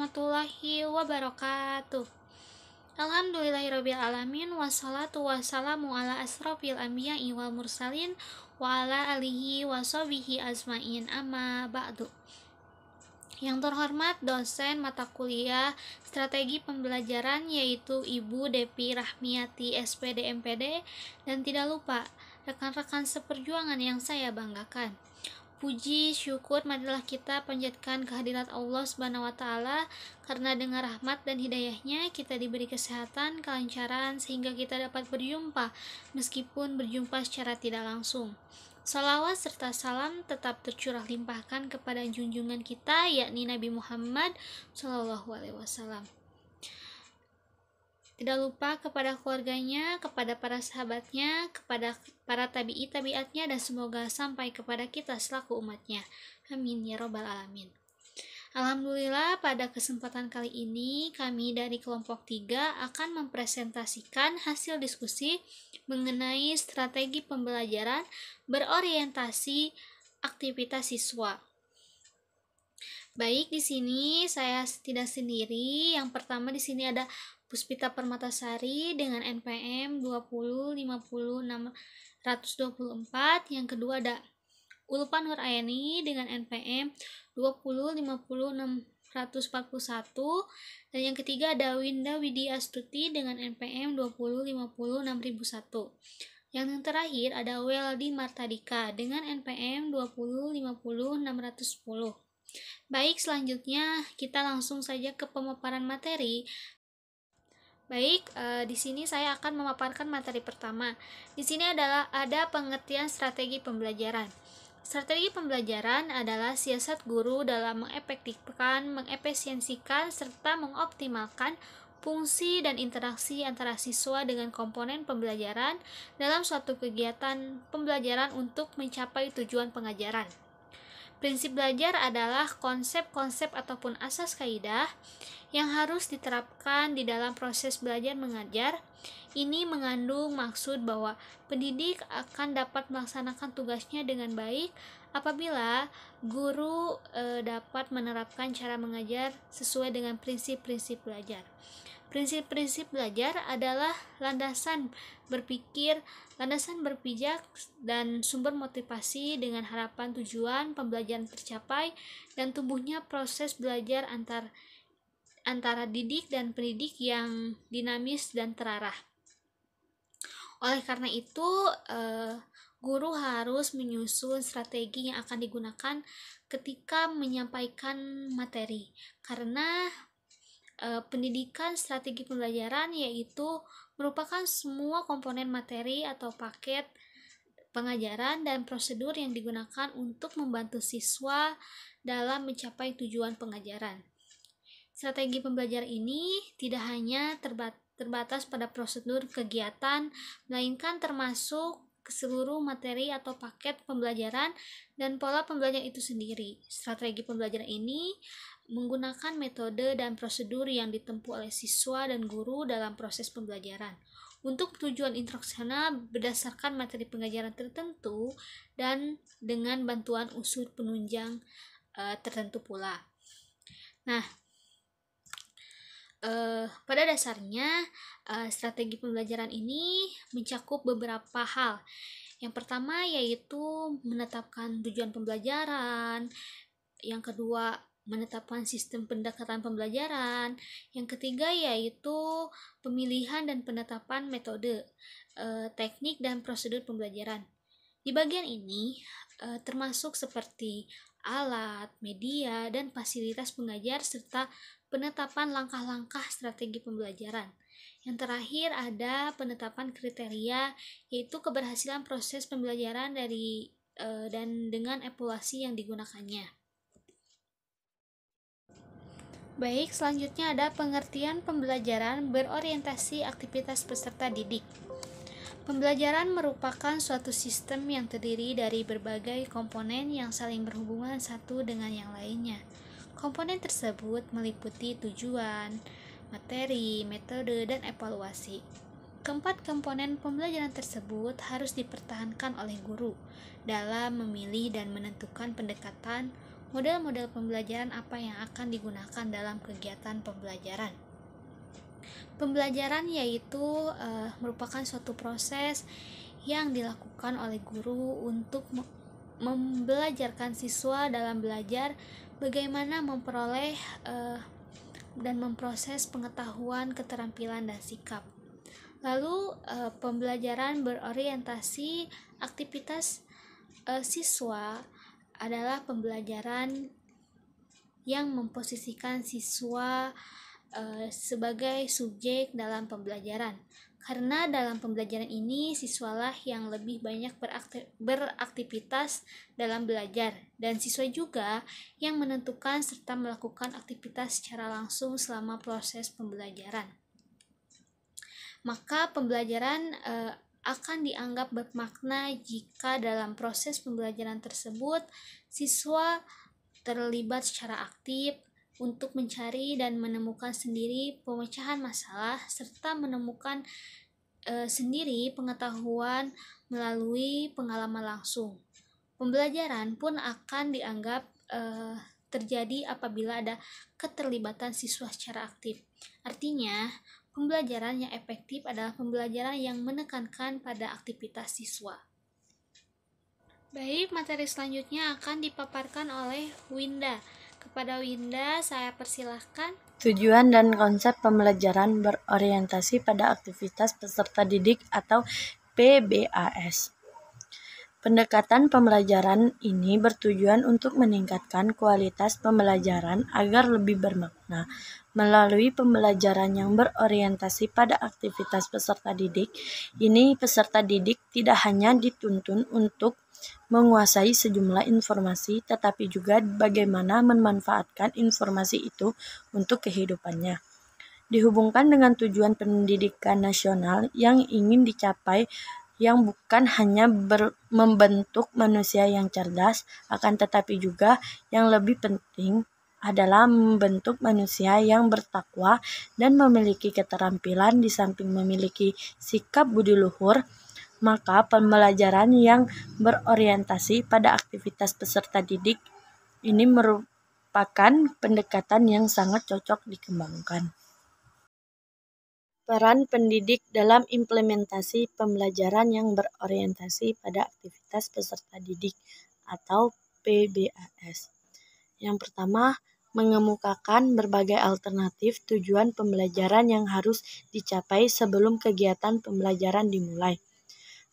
warahmatullahi wabarakatuh. Alhamdulillahirabbil alamin, wassalatu wassalamu ala asrofil anbiya'i wal mursalin wa ala alihi washabihi ajmain, amma ba'du. Yang terhormat dosen mata kuliah strategi pembelajaran yaitu Ibu Depi Rahmiati SPD MPD, dan tidak lupa rekan-rekan seperjuangan yang saya banggakan. Puji syukur marilah kita panjatkan kehadirat Allah Subhanahu wa taala, karena dengan rahmat dan hidayahnya kita diberi kesehatan, kelancaran sehingga kita dapat berjumpa meskipun berjumpa secara tidak langsung. Salawat serta salam tetap tercurah limpahkan kepada junjungan kita yakni Nabi Muhammad SAW. Tidak lupa kepada keluarganya, kepada para sahabatnya, kepada para tabi'i-tabi'atnya, dan semoga sampai kepada kita selaku umatnya. Amin ya robbal alamin. Alhamdulillah, pada kesempatan kali ini kami dari kelompok 3 akan mempresentasikan hasil diskusi mengenai strategi pembelajaran berorientasi aktivitas siswa. Baik, di sini saya tidak sendiri. Yang pertama di sini ada Puspita Permatasari dengan NPM 2050624. Yang kedua ada Ulfa Nurayani dengan NPM 2050641. Dan yang ketiga ada Winda Widya Astuti dengan NPM 2050601. Yang terakhir ada Weldi Martadika dengan NPM 2050610. Baik, selanjutnya kita langsung saja ke pemaparan materi. Baik, di sini saya akan memaparkan materi pertama. Di sini ada pengertian strategi pembelajaran. Strategi pembelajaran adalah siasat guru dalam mengefektifkan, mengefisiensikan, serta mengoptimalkan fungsi dan interaksi antara siswa dengan komponen pembelajaran dalam suatu kegiatan pembelajaran untuk mencapai tujuan pengajaran. Prinsip belajar adalah konsep-konsep ataupun asas kaidah yang harus diterapkan di dalam proses belajar mengajar. Ini mengandung maksud bahwa pendidik akan dapat melaksanakan tugasnya dengan baik apabila guru dapat menerapkan cara mengajar sesuai dengan prinsip-prinsip belajar. Prinsip-prinsip belajar adalah landasan berpikir, landasan berpijak, dan sumber motivasi dengan harapan tujuan pembelajaran tercapai dan tumbuhnya proses belajar antara didik dan pendidik yang dinamis dan terarah. Oleh karena itu, guru harus menyusun strategi yang akan digunakan ketika menyampaikan materi, karena pendidikan strategi pembelajaran yaitu merupakan semua komponen materi atau paket pengajaran dan prosedur yang digunakan untuk membantu siswa dalam mencapai tujuan pengajaran. Strategi pembelajaran ini tidak hanya terbatas pada prosedur kegiatan, melainkan termasuk seluruh materi atau paket pembelajaran dan pola pembelajaran itu sendiri. Strategi pembelajaran ini menggunakan metode dan prosedur yang ditempuh oleh siswa dan guru dalam proses pembelajaran untuk tujuan instruksional berdasarkan materi pengajaran tertentu dan dengan bantuan unsur penunjang tertentu pula. Nah, pada dasarnya strategi pembelajaran ini mencakup beberapa hal. Yang pertama yaitu menetapkan tujuan pembelajaran, yang kedua menetapkan sistem pendekatan pembelajaran, yang ketiga yaitu pemilihan dan penetapan metode, teknik dan prosedur pembelajaran. Di bagian ini termasuk seperti alat, media, dan fasilitas pengajar serta penetapan langkah-langkah strategi pembelajaran. Yang terakhir ada penetapan kriteria, yaitu keberhasilan proses pembelajaran dan dengan evaluasi yang digunakannya. Baik, selanjutnya ada pengertian pembelajaran berorientasi aktivitas peserta didik. Pembelajaran merupakan suatu sistem yang terdiri dari berbagai komponen yang saling berhubungan satu dengan yang lainnya. Komponen tersebut meliputi tujuan, materi, metode, dan evaluasi. Keempat komponen pembelajaran tersebut harus dipertahankan oleh guru dalam memilih dan menentukan pendekatan model-model pembelajaran apa yang akan digunakan dalam kegiatan pembelajaran. Pembelajaran yaitu merupakan suatu proses yang dilakukan oleh guru untuk membelajarkan siswa dalam belajar bagaimana memperoleh dan memproses pengetahuan, keterampilan, dan sikap. Lalu pembelajaran berorientasi aktivitas siswa adalah pembelajaran yang memposisikan siswa sebagai subjek dalam pembelajaran. Karena dalam pembelajaran ini siswalah yang lebih banyak beraktivitas dalam belajar, dan siswa juga yang menentukan serta melakukan aktivitas secara langsung selama proses pembelajaran. Maka pembelajaran akan dianggap bermakna jika dalam proses pembelajaran tersebut siswa terlibat secara aktif untuk mencari dan menemukan sendiri pemecahan masalah serta menemukan sendiri pengetahuan melalui pengalaman langsung. Pembelajaran pun akan dianggap terjadi apabila ada keterlibatan siswa secara aktif. Artinya, pembelajaran yang efektif adalah pembelajaran yang menekankan pada aktivitas siswa. Baik, materi selanjutnya akan dipaparkan oleh Winda. Kepada Winda, saya persilahkan. Tujuan dan konsep pembelajaran berorientasi pada aktivitas peserta didik atau PBAS. Pendekatan pembelajaran ini bertujuan untuk meningkatkan kualitas pembelajaran agar lebih bermakna. Melalui pembelajaran yang berorientasi pada aktivitas peserta didik, ini peserta didik tidak hanya dituntun untuk menguasai sejumlah informasi, tetapi juga bagaimana memanfaatkan informasi itu untuk kehidupannya. Dihubungkan dengan tujuan pendidikan nasional yang ingin dicapai, yang bukan hanya membentuk manusia yang cerdas, akan tetapi juga yang lebih penting adalah membentuk manusia yang bertakwa dan memiliki keterampilan di samping memiliki sikap budi luhur. Maka pembelajaran yang berorientasi pada aktivitas peserta didik ini merupakan pendekatan yang sangat cocok dikembangkan. Peran pendidik dalam implementasi pembelajaran yang berorientasi pada aktivitas peserta didik atau PBAS. Yang pertama, mengemukakan berbagai alternatif tujuan pembelajaran yang harus dicapai sebelum kegiatan pembelajaran dimulai.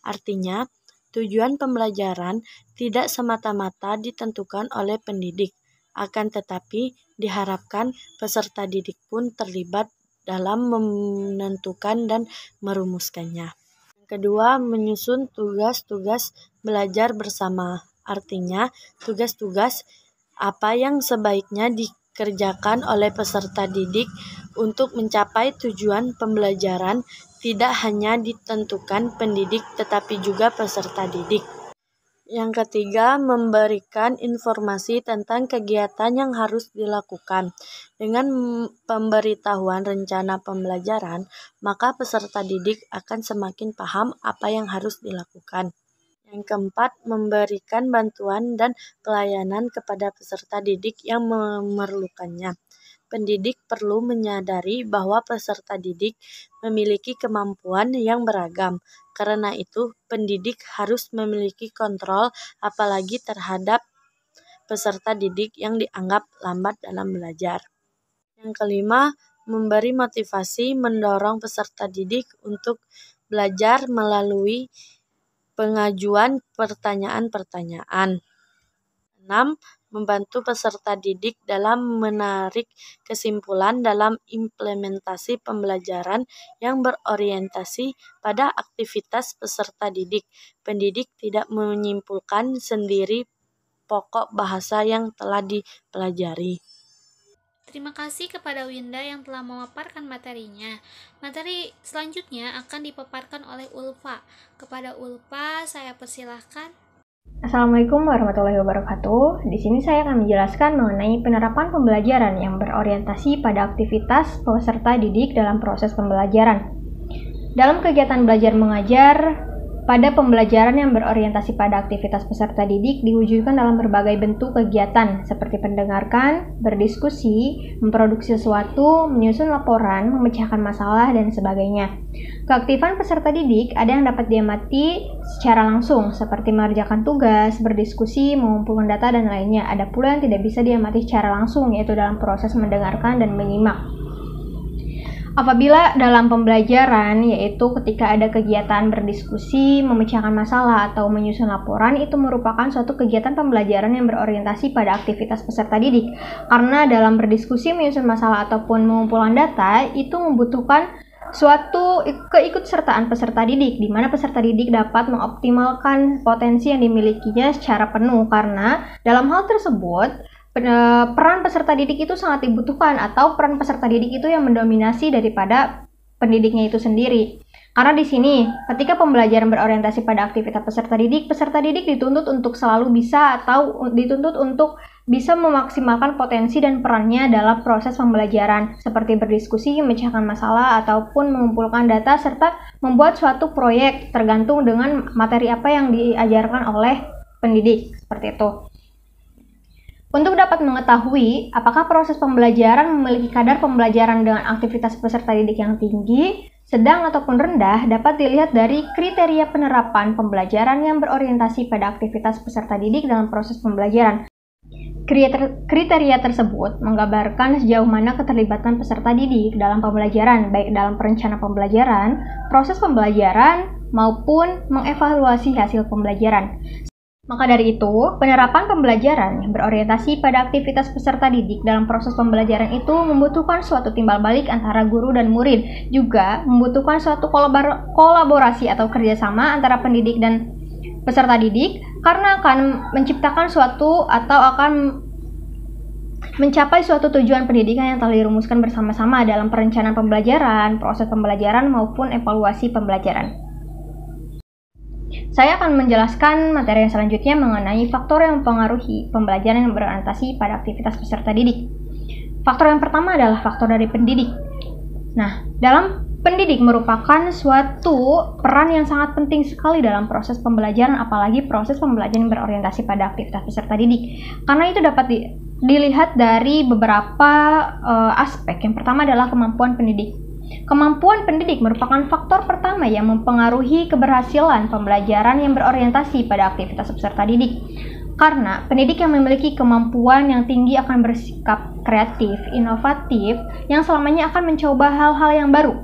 Artinya, tujuan pembelajaran tidak semata-mata ditentukan oleh pendidik, akan tetapi diharapkan peserta didik pun terlibat dalam menentukan dan merumuskannya. Yang kedua, menyusun tugas-tugas belajar bersama. Artinya, tugas-tugas apa yang sebaiknya dikerjakan oleh peserta didik untuk mencapai tujuan pembelajaran tidak hanya ditentukan pendidik tetapi juga peserta didik. Yang ketiga, memberikan informasi tentang kegiatan yang harus dilakukan. Dengan pemberitahuan rencana pembelajaran, maka peserta didik akan semakin paham apa yang harus dilakukan. Yang keempat, memberikan bantuan dan pelayanan kepada peserta didik yang memerlukannya. Pendidik perlu menyadari bahwa peserta didik memiliki kemampuan yang beragam. Karena itu, pendidik harus memiliki kontrol apalagi terhadap peserta didik yang dianggap lambat dalam belajar. Yang kelima, memberi motivasi mendorong peserta didik untuk belajar melalui pengajuan pertanyaan-pertanyaan. 6. Membantu peserta didik dalam menarik kesimpulan dalam implementasi pembelajaran yang berorientasi pada aktivitas peserta didik. Pendidik tidak menyimpulkan sendiri pokok bahasa yang telah dipelajari. Terima kasih kepada Winda yang telah memaparkan materinya. Materi selanjutnya akan dipaparkan oleh Ulfa. Kepada Ulfa, saya persilahkan. Assalamualaikum warahmatullahi wabarakatuh. Di sini saya akan menjelaskan mengenai penerapan pembelajaran yang berorientasi pada aktivitas peserta didik dalam proses pembelajaran. Dalam kegiatan belajar mengajar, pada pembelajaran yang berorientasi pada aktivitas peserta didik diwujudkan dalam berbagai bentuk kegiatan seperti mendengarkan, berdiskusi, memproduksi sesuatu, menyusun laporan, memecahkan masalah, dan sebagainya. Keaktifan peserta didik ada yang dapat diamati secara langsung seperti mengerjakan tugas, berdiskusi, mengumpulkan data, dan lainnya. Ada pula yang tidak bisa diamati secara langsung, yaitu dalam proses mendengarkan dan menyimak. Apabila dalam pembelajaran, yaitu ketika ada kegiatan berdiskusi, memecahkan masalah, atau menyusun laporan, itu merupakan suatu kegiatan pembelajaran yang berorientasi pada aktivitas peserta didik. Karena dalam berdiskusi, menyusun masalah, ataupun mengumpulkan data, itu membutuhkan suatu keikutsertaan peserta didik, di mana peserta didik dapat mengoptimalkan potensi yang dimilikinya secara penuh. Karena dalam hal tersebut, peran peserta didik itu sangat dibutuhkan, atau peran peserta didik itu yang mendominasi daripada pendidiknya itu sendiri. Karena di sini, ketika pembelajaran berorientasi pada aktivitas peserta didik dituntut untuk selalu bisa atau dituntut untuk bisa memaksimalkan potensi dan perannya dalam proses pembelajaran, seperti berdiskusi, memecahkan masalah, ataupun mengumpulkan data, serta membuat suatu proyek tergantung dengan materi apa yang diajarkan oleh pendidik, seperti itu. Untuk dapat mengetahui apakah proses pembelajaran memiliki kadar pembelajaran dengan aktivitas peserta didik yang tinggi, sedang, ataupun rendah, dapat dilihat dari kriteria penerapan pembelajaran yang berorientasi pada aktivitas peserta didik dalam proses pembelajaran. Kriteria tersebut menggambarkan sejauh mana keterlibatan peserta didik dalam pembelajaran, baik dalam perencanaan pembelajaran, proses pembelajaran, maupun mengevaluasi hasil pembelajaran. Maka dari itu, penerapan pembelajaran yang berorientasi pada aktivitas peserta didik dalam proses pembelajaran itu membutuhkan suatu timbal balik antara guru dan murid, juga membutuhkan suatu kolaborasi atau kerjasama antara pendidik dan peserta didik, karena akan menciptakan suatu atau akan mencapai suatu tujuan pendidikan yang telah dirumuskan bersama-sama dalam perencanaan pembelajaran, proses pembelajaran, maupun evaluasi pembelajaran. Saya akan menjelaskan materi yang selanjutnya mengenai faktor yang mempengaruhi pembelajaran yang berorientasi pada aktivitas peserta didik. Faktor yang pertama adalah faktor dari pendidik. Nah, dalam pendidik merupakan suatu peran yang sangat penting sekali dalam proses pembelajaran, apalagi proses pembelajaran yang berorientasi pada aktivitas peserta didik. Karena itu dapat dilihat dari beberapa aspek. Yang pertama adalah kemampuan pendidik. Kemampuan pendidik merupakan faktor pertama yang mempengaruhi keberhasilan pembelajaran yang berorientasi pada aktivitas peserta didik. Karena pendidik yang memiliki kemampuan yang tinggi akan bersikap kreatif, inovatif, yang selamanya akan mencoba hal-hal yang baru.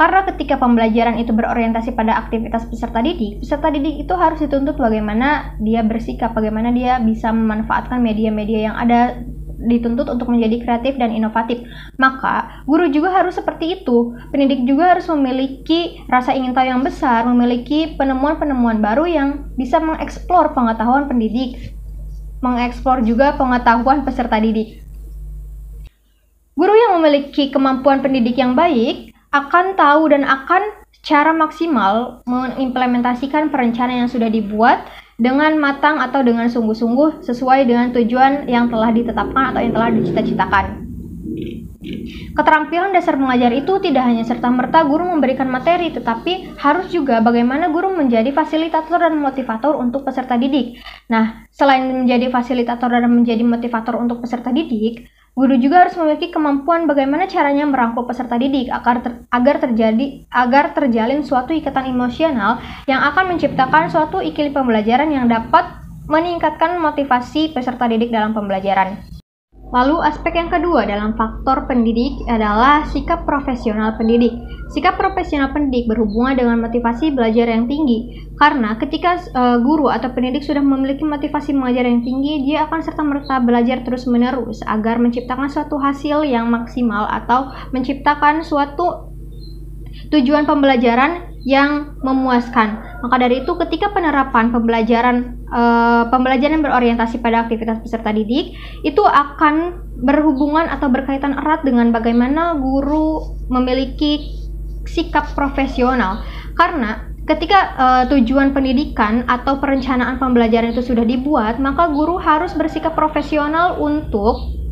Karena ketika pembelajaran itu berorientasi pada aktivitas peserta didik itu harus dituntut bagaimana dia bersikap, bagaimana dia bisa memanfaatkan media-media yang ada, dituntut untuk menjadi kreatif dan inovatif. Maka guru juga harus seperti itu. Pendidik juga harus memiliki rasa ingin tahu yang besar, memiliki penemuan-penemuan baru yang bisa mengeksplor pengetahuan pendidik, mengeksplor juga pengetahuan peserta didik. Guru yang memiliki kemampuan pendidik yang baik akan tahu dan akan secara maksimal mengimplementasikan perencanaan yang sudah dibuat dengan matang atau dengan sungguh-sungguh sesuai dengan tujuan yang telah ditetapkan atau yang telah dicita-citakan. Keterampilan dasar mengajar itu tidak hanya serta-merta guru memberikan materi, tetapi harus juga bagaimana guru menjadi fasilitator dan motivator untuk peserta didik. Nah, selain menjadi fasilitator dan menjadi motivator untuk peserta didik, guru juga harus memiliki kemampuan bagaimana caranya merangkul peserta didik agar terjalin suatu ikatan emosional yang akan menciptakan suatu iklim pembelajaran yang dapat meningkatkan motivasi peserta didik dalam pembelajaran. Lalu aspek yang kedua dalam faktor pendidik adalah sikap profesional pendidik. Sikap profesional pendidik berhubungan dengan motivasi belajar yang tinggi. Karena ketika guru atau pendidik sudah memiliki motivasi mengajar yang tinggi, dia akan serta-merta belajar terus-menerus agar menciptakan suatu hasil yang maksimal atau menciptakan suatu tujuan pembelajaran yang memuaskan. Maka dari itu, ketika penerapan pembelajaran yang berorientasi pada aktivitas peserta didik itu akan berhubungan atau berkaitan erat dengan bagaimana guru memiliki sikap profesional. Karena ketika tujuan pendidikan atau perencanaan pembelajaran itu sudah dibuat, maka guru harus bersikap profesional untuk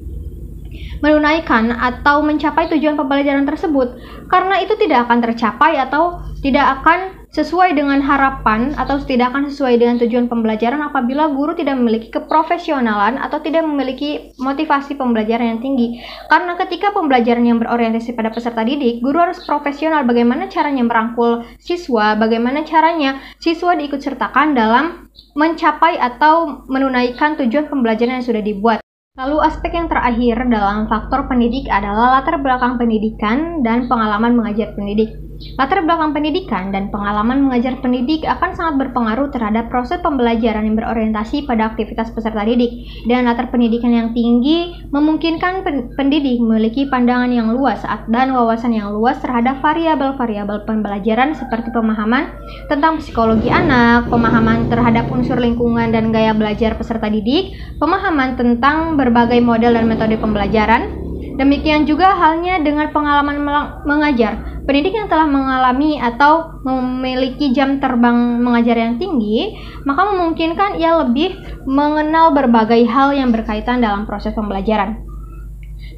menunaikan atau mencapai tujuan pembelajaran tersebut. Karena itu tidak akan tercapai atau tidak akan sesuai dengan harapan atau tidak akan sesuai dengan tujuan pembelajaran apabila guru tidak memiliki keprofesionalan atau tidak memiliki motivasi pembelajaran yang tinggi. Karena ketika pembelajaran yang berorientasi pada peserta didik, guru harus profesional bagaimana caranya merangkul siswa, bagaimana caranya siswa diikutsertakan dalam mencapai atau menunaikan tujuan pembelajaran yang sudah dibuat. Lalu aspek yang terakhir dalam faktor pendidik adalah latar belakang pendidikan dan pengalaman mengajar pendidik. Latar belakang pendidikan dan pengalaman mengajar pendidik akan sangat berpengaruh terhadap proses pembelajaran yang berorientasi pada aktivitas peserta didik. Dan latar pendidikan yang tinggi memungkinkan pendidik memiliki pandangan yang luas dan wawasan yang luas terhadap variabel-variabel pembelajaran seperti pemahaman tentang psikologi anak, pemahaman terhadap unsur lingkungan dan gaya belajar peserta didik, pemahaman tentang berbagai model dan metode pembelajaran. Demikian juga halnya dengan pengalaman mengajar. Pendidik yang telah mengalami atau memiliki jam terbang mengajar yang tinggi, maka memungkinkan ia lebih mengenal berbagai hal yang berkaitan dalam proses pembelajaran.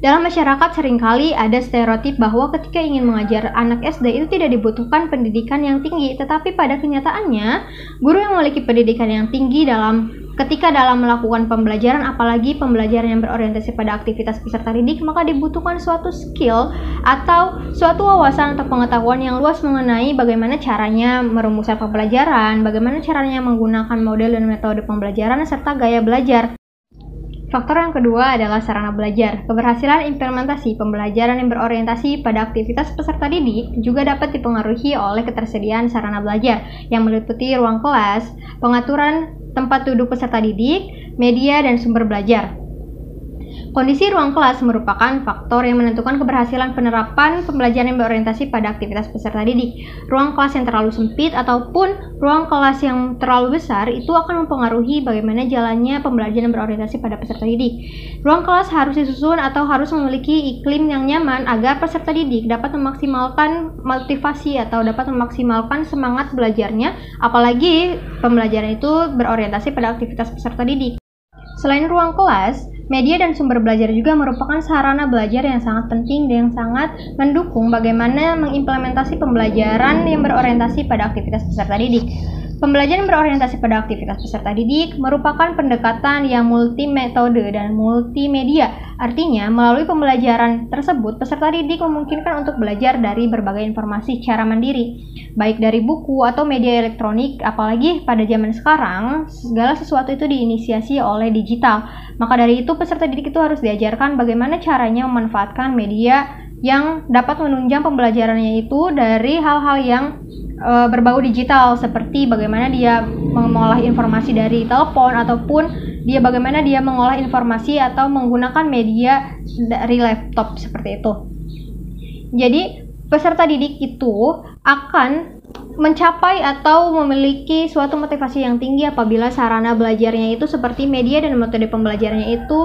Dalam masyarakat seringkali ada stereotip bahwa ketika ingin mengajar anak SD itu tidak dibutuhkan pendidikan yang tinggi, tetapi pada kenyataannya, guru yang memiliki pendidikan yang tinggi ketika dalam melakukan pembelajaran, apalagi pembelajaran yang berorientasi pada aktivitas peserta didik, maka dibutuhkan suatu skill atau suatu wawasan atau pengetahuan yang luas mengenai bagaimana caranya merumuskan pembelajaran, bagaimana caranya menggunakan model dan metode pembelajaran, serta gaya belajar. Faktor yang kedua adalah sarana belajar. Keberhasilan implementasi pembelajaran yang berorientasi pada aktivitas peserta didik juga dapat dipengaruhi oleh ketersediaan sarana belajar yang meliputi ruang kelas, pengaturan tempat duduk peserta didik, media, dan sumber belajar. Kondisi ruang kelas merupakan faktor yang menentukan keberhasilan penerapan pembelajaran yang berorientasi pada aktivitas peserta didik. Ruang kelas yang terlalu sempit ataupun ruang kelas yang terlalu besar itu akan mempengaruhi bagaimana jalannya pembelajaran yang berorientasi pada peserta didik. Ruang kelas harus disusun atau harus memiliki iklim yang nyaman agar peserta didik dapat memaksimalkan motivasi atau dapat memaksimalkan semangat belajarnya, apalagi pembelajaran itu berorientasi pada aktivitas peserta didik. Selain ruang kelas, media dan sumber belajar juga merupakan sarana belajar yang sangat penting dan yang sangat mendukung bagaimana mengimplementasi pembelajaran yang berorientasi pada aktivitas peserta didik. Pembelajaran yang berorientasi pada aktivitas peserta didik merupakan pendekatan yang multimetode dan multimedia. Artinya, melalui pembelajaran tersebut, peserta didik memungkinkan untuk belajar dari berbagai informasi secara mandiri, baik dari buku atau media elektronik, apalagi pada zaman sekarang, segala sesuatu itu diinisiasi oleh digital. Maka dari itu, peserta didik itu harus diajarkan bagaimana caranya memanfaatkan media yang dapat menunjang pembelajarannya itu dari hal-hal yang berbau digital, seperti bagaimana dia mengolah informasi dari telepon ataupun bagaimana dia mengolah informasi atau menggunakan media dari laptop seperti itu. Jadi peserta didik itu akan mencapai atau memiliki suatu motivasi yang tinggi apabila sarana belajarnya itu seperti media dan metode pembelajarannya itu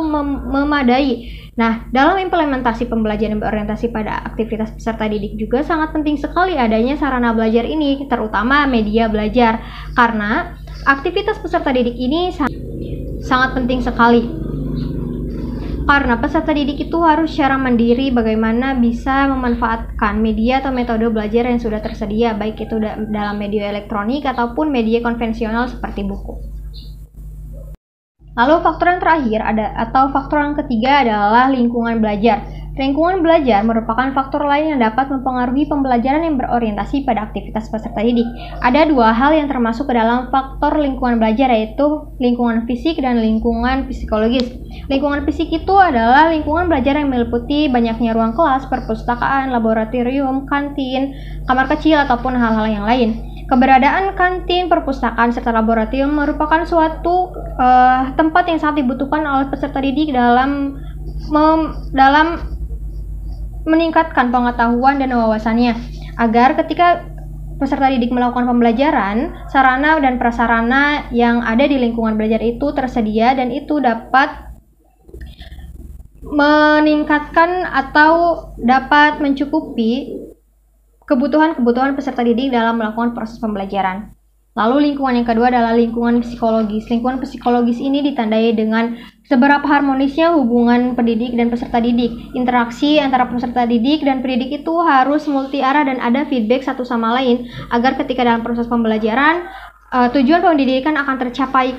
memadai. Nah, dalam implementasi pembelajaran berorientasi pada aktivitas peserta didik juga sangat penting sekali adanya sarana belajar ini, terutama media belajar, karena aktivitas peserta didik ini sangat penting sekali. Karena peserta didik itu harus secara mandiri bagaimana bisa memanfaatkan media atau metode belajar yang sudah tersedia, baik itu dalam media elektronik ataupun media konvensional seperti buku. Lalu faktor yang terakhir faktor yang ketiga adalah lingkungan belajar. Lingkungan belajar merupakan faktor lain yang dapat mempengaruhi pembelajaran yang berorientasi pada aktivitas peserta didik. Ada dua hal yang termasuk ke dalam faktor lingkungan belajar, yaitu lingkungan fisik dan lingkungan psikologis. Lingkungan fisik itu adalah lingkungan belajar yang meliputi banyaknya ruang kelas, perpustakaan, laboratorium, kantin, kamar kecil, ataupun hal-hal yang lain. Keberadaan kantin, perpustakaan, serta laboratorium merupakan suatu tempat yang sangat dibutuhkan oleh peserta didik dalam meningkatkan pengetahuan dan wawasannya, agar ketika peserta didik melakukan pembelajaran, sarana dan prasarana yang ada di lingkungan belajar itu tersedia dan itu dapat meningkatkan atau dapat mencukupi kebutuhan-kebutuhan peserta didik dalam melakukan proses pembelajaran. Lalu lingkungan yang kedua adalah lingkungan psikologis. Lingkungan psikologis ini ditandai dengan Seberapa harmonisnya hubungan pendidik dan peserta didik? Interaksi antara peserta didik dan pendidik itu harus multi arah dan ada feedback satu sama lain agar ketika dalam proses pembelajaran tujuan pendidikan akan tercapai.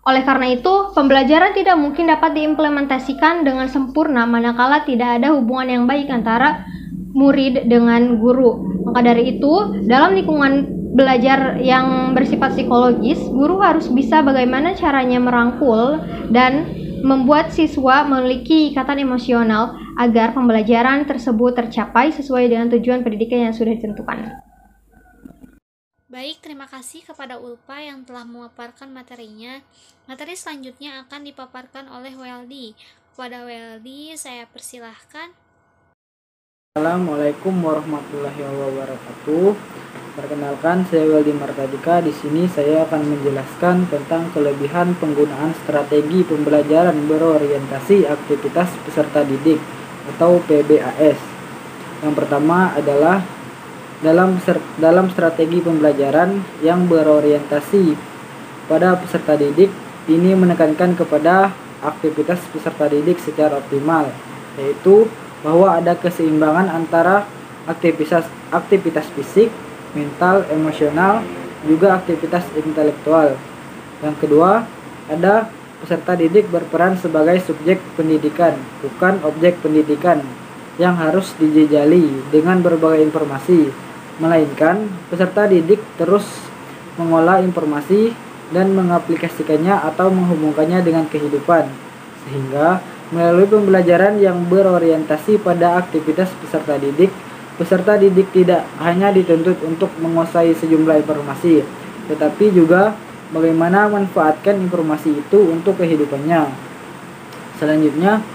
Oleh karena itu, pembelajaran tidak mungkin dapat diimplementasikan dengan sempurna manakala tidak ada hubungan yang baik antara murid dengan guru. Maka dari itu, dalam lingkungan belajar yang bersifat psikologis, guru harus bisa bagaimana caranya merangkul dan membuat siswa memiliki ikatan emosional agar pembelajaran tersebut tercapai sesuai dengan tujuan pendidikan yang sudah ditentukan. Baik, terima kasih kepada Ulpa yang telah memaparkan materinya. Materi selanjutnya akan dipaparkan oleh Weldy. Kepada Weldy, saya persilahkan. Assalamualaikum warahmatullahi wabarakatuh. Perkenalkan, saya Weldy Martadika. Di sini saya akan menjelaskan tentang kelebihan penggunaan strategi pembelajaran berorientasi aktivitas peserta didik atau PBAS. Yang pertama adalah dalam strategi pembelajaran yang berorientasi pada peserta didik, ini menekankan kepada aktivitas peserta didik secara optimal, yaitu bahwa ada keseimbangan antara aktivitas fisik, mental, emosional, juga aktivitas intelektual. Yang kedua, ada peserta didik berperan sebagai subjek pendidikan, bukan objek pendidikan yang harus dijejali dengan berbagai informasi, melainkan peserta didik terus mengolah informasi dan mengaplikasikannya atau menghubungkannya dengan kehidupan, sehingga melalui pembelajaran yang berorientasi pada aktivitas peserta didik tidak hanya dituntut untuk menguasai sejumlah informasi, tetapi juga bagaimana memanfaatkan informasi itu untuk kehidupannya. Selanjutnya,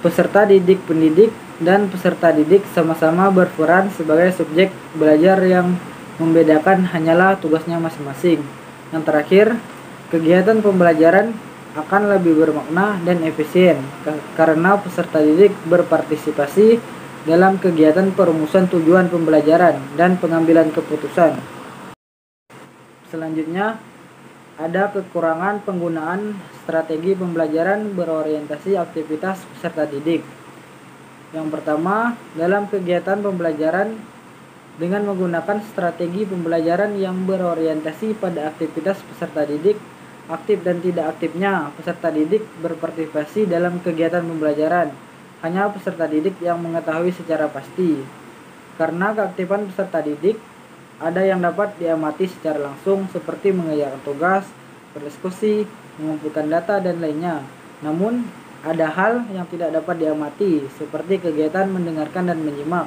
peserta didik pendidik dan peserta didik sama-sama berperan sebagai subjek belajar, yang membedakan hanyalah tugasnya masing-masing. Yang terakhir, kegiatan pembelajaran akan lebih bermakna dan efisien karena peserta didik berpartisipasi dalam kegiatan perumusan tujuan pembelajaran dan pengambilan keputusan. Selanjutnya, ada kekurangan penggunaan strategi pembelajaran berorientasi aktivitas peserta didik. Yang pertama, dalam kegiatan pembelajaran dengan menggunakan strategi pembelajaran yang berorientasi pada aktivitas peserta didik, aktif dan tidak aktifnya peserta didik berpartisipasi dalam kegiatan pembelajaran hanya peserta didik yang mengetahui secara pasti. Karena keaktifan peserta didik ada yang dapat diamati secara langsung seperti mengerjakan tugas, berdiskusi, mengumpulkan data, dan lainnya. Namun, ada hal yang tidak dapat diamati seperti kegiatan mendengarkan dan menyimak.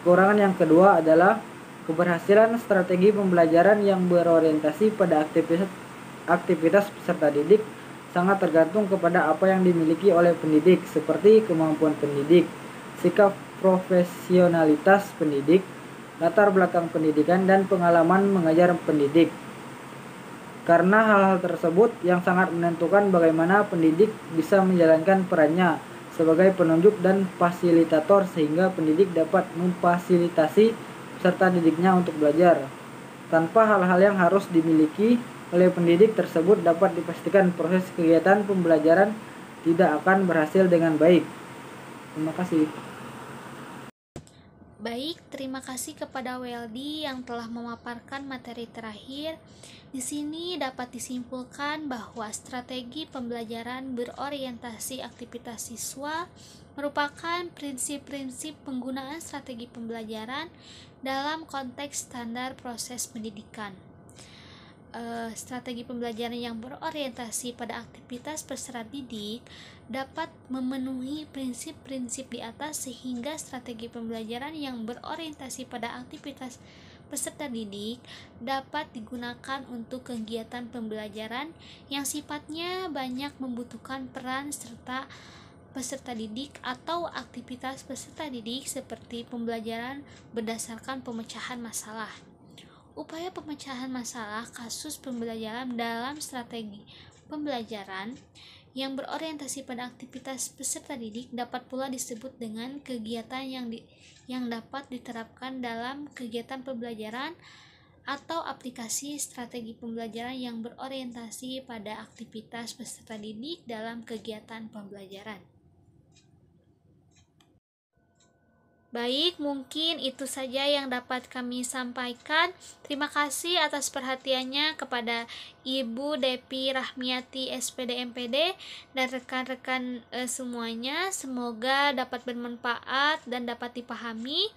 Kekurangan yang kedua adalah keberhasilan strategi pembelajaran yang berorientasi pada aktivitas peserta didik sangat tergantung kepada apa yang dimiliki oleh pendidik, seperti kemampuan pendidik, sikap profesionalitas pendidik, latar belakang pendidikan, dan pengalaman mengajar pendidik. Karena hal-hal tersebut yang sangat menentukan bagaimana pendidik bisa menjalankan perannya sebagai penunjuk dan fasilitator, sehingga pendidik dapat memfasilitasi peserta didiknya untuk belajar. Tanpa hal-hal yang harus dimiliki oleh pendidik tersebut, dapat dipastikan proses kegiatan pembelajaran tidak akan berhasil dengan baik. Terima kasih. Baik, terima kasih kepada Weldy yang telah memaparkan materi terakhir. Di sini dapat disimpulkan bahwa strategi pembelajaran berorientasi aktivitas siswa merupakan prinsip-prinsip penggunaan strategi pembelajaran dalam konteks standar proses pendidikan. Strategi pembelajaran yang berorientasi pada aktivitas peserta didik dapat memenuhi prinsip-prinsip di atas, sehingga strategi pembelajaran yang berorientasi pada aktivitas peserta didik dapat digunakan untuk kegiatan pembelajaran yang sifatnya banyak membutuhkan peran serta peserta didik atau aktivitas peserta didik, seperti pembelajaran berdasarkan pemecahan masalah. Upaya pemecahan masalah kasus pembelajaran dalam strategi pembelajaran yang berorientasi pada aktivitas peserta didik dapat pula disebut dengan kegiatan yang dapat diterapkan dalam kegiatan pembelajaran atau aplikasi strategi pembelajaran yang berorientasi pada aktivitas peserta didik dalam kegiatan pembelajaran. Baik, mungkin itu saja yang dapat kami sampaikan. Terima kasih atas perhatiannya kepada Ibu Depi Rahmiati SPD MPD dan rekan-rekan semuanya. Semoga dapat bermanfaat dan dapat dipahami.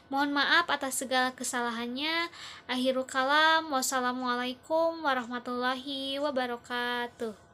Mohon maaf atas segala kesalahannya. Akhirul kalam, wassalamualaikum warahmatullahi wabarakatuh.